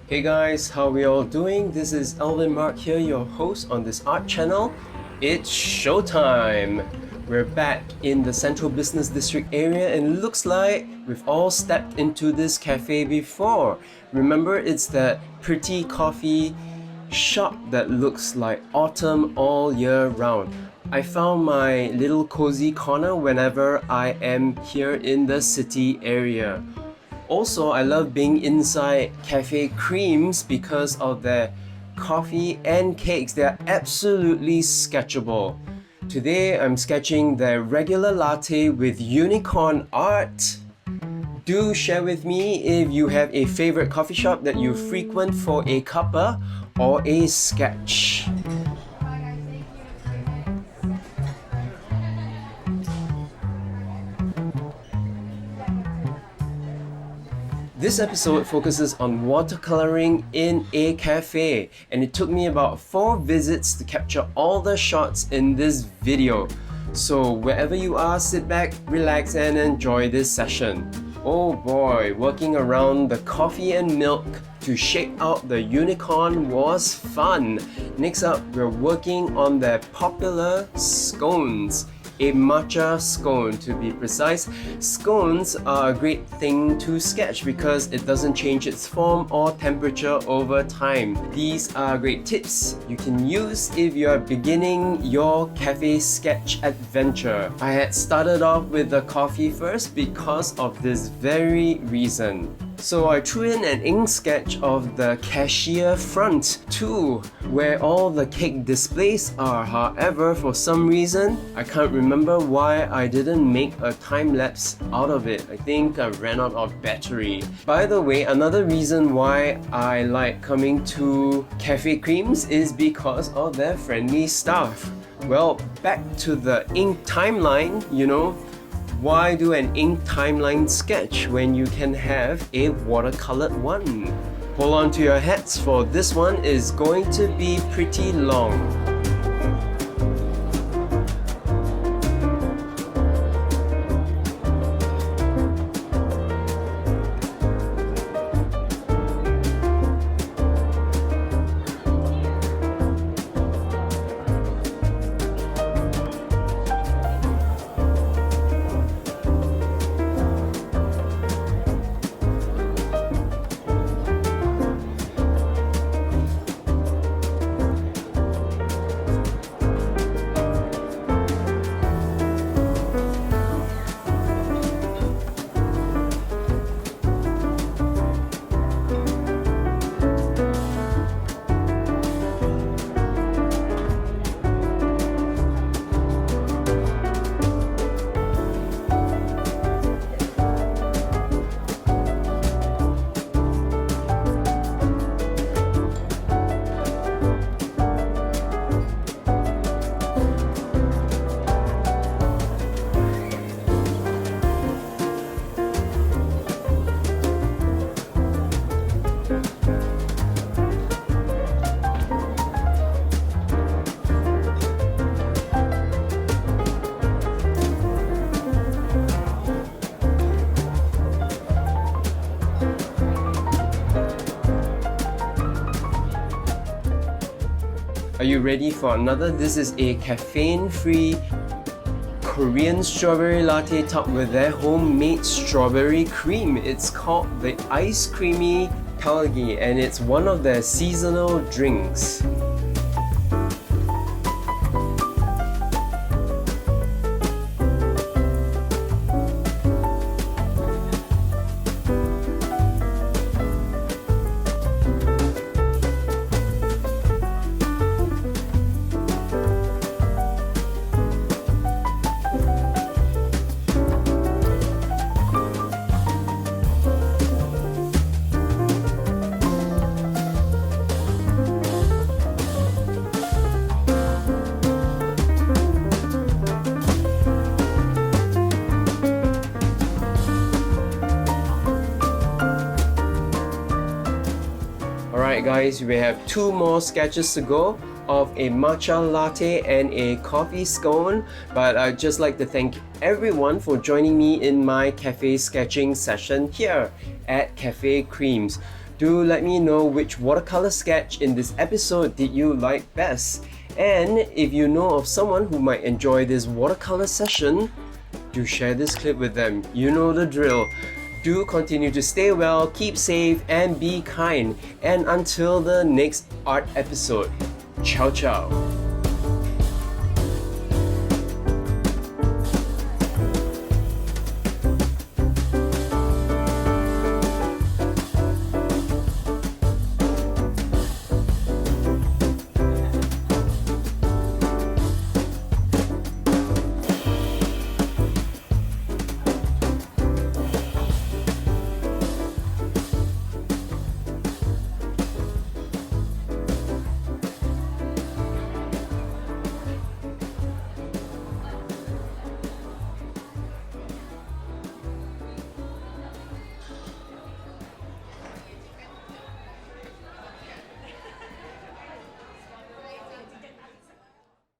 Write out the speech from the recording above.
Hey guys, how we all doing? This is Alvin Mark here, your host on this art channel. It's showtime! We're back in the Central Business District area and it looks like we've all stepped into this cafe before. Remember, it's that pretty coffee shop that looks like autumn all year round. I found my little cozy corner whenever I am here in the city area. Also, I love being inside Cafe Kreams because of their coffee and cakes. They are absolutely sketchable. Today, I'm sketching their regular latte with unicorn art. Do share with me if you have a favorite coffee shop that you frequent for a cuppa or a sketch. This episode focuses on watercoloring in a cafe, and it took me about 4 visits to capture all the shots in this video. So wherever you are, sit back, relax and enjoy this session. Oh boy, working around the coffee and milk to shape out the unicorn was fun. Next up, we're working on their popular scones. A matcha scone to be precise. Scones are a great thing to sketch because it doesn't change its form or temperature over time. These are great tips you can use if you're beginning your cafe sketch adventure. I had started off with the coffee first because of this very reason. So I threw in an ink sketch of the cashier front too, where all the cake displays are. However, for some reason, I can't remember why I didn't make a time lapse out of it. I think I ran out of battery. By the way, another reason why I like coming to Cafe Kreams is because of their friendly staff. Well, back to the ink timeline, why do an ink timeline sketch when you can have a watercolored one? Hold on to your hats, for this one is going to be pretty long. Are you ready for another? This is a caffeine-free Korean strawberry latte topped with their homemade strawberry cream. It's called the Ice Creamy Ddalgi and it's one of their seasonal drinks. Alright guys, we have 2 more sketches to go of a matcha latte and a coffee scone, but I'd just like to thank everyone for joining me in my cafe sketching session here at Cafe Kreams. Do let me know which watercolor sketch in this episode did you like best. And if you know of someone who might enjoy this watercolor session, do share this clip with them. You know the drill. Do continue to stay well, keep safe, and be kind. And until the next art episode, ciao ciao.